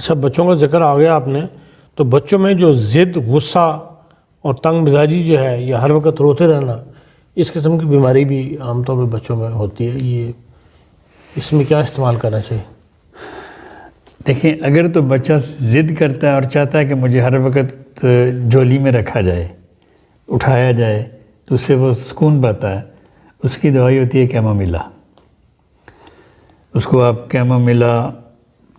اچھا بچوں کا ذکر آ گیا آپ نے، تو بچوں میں جو ضد، غصہ اور تنگ مزاجی جو ہے، یا ہر وقت روتے رہنا، اس قسم کی بیماری بھی عام طور پہ بچوں میں ہوتی ہے، یہ اس میں کیا استعمال کرنا چاہیے؟ دیکھیں، اگر تو بچہ ضد کرتا ہے اور چاہتا ہے کہ مجھے ہر وقت جولی میں رکھا جائے، اٹھایا جائے، تو اس سے وہ سکون پاتا ہے، اس کی دوائی ہوتی ہے کیمومیلا۔ اس کو آپ کیمومیلا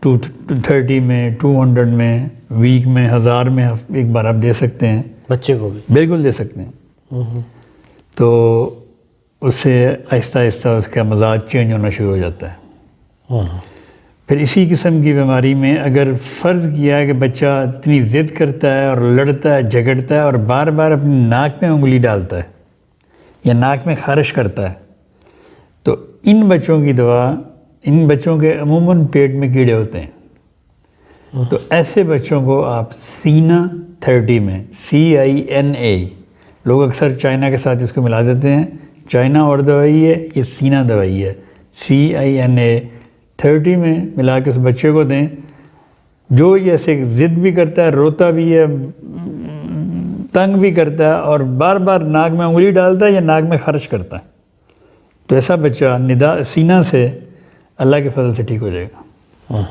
230 میں، 200 میں، ویک میں، 1000 میں ایک بار آپ دے سکتے ہیں، بچے کو بھی؟ بالکل دے سکتے ہیں۔ تو اس سے آہستہ آہستہ اس کا مزاج چینج ہونا شروع ہو جاتا ہے۔ پھر اسی قسم کی بیماری میں اگر فرض کیا ہے کہ بچہ اتنی ضد کرتا ہے اور لڑتا ہے، جھگڑتا ہے اور بار بار اپنی ناک میں انگلی ڈالتا ہے یا ناک میں خارش کرتا ہے، تو ان بچوں کی دوا، ان بچوں کے عموماً پیٹ میں کیڑے ہوتے ہیں، تو ایسے بچوں کو آپ سینا 30 میں، CINA، لوگ اکثر چائنا کے ساتھ اس کو ملا دیتے ہیں، چائنا اور دوائی ہے، یہ سینا دوائی ہے، CINA 30 میں ملا کے اس بچے کو دیں۔ جو یہ ایسے ضد بھی کرتا ہے، روتا بھی ہے، تنگ بھی کرتا ہے اور بار بار ناک میں انگلی ڈالتا ہے یا ناک میں خارش کرتا ہے، تو ایسا بچہ سینا سے اللہ کے فضل سے ٹھیک ہو جائے گا۔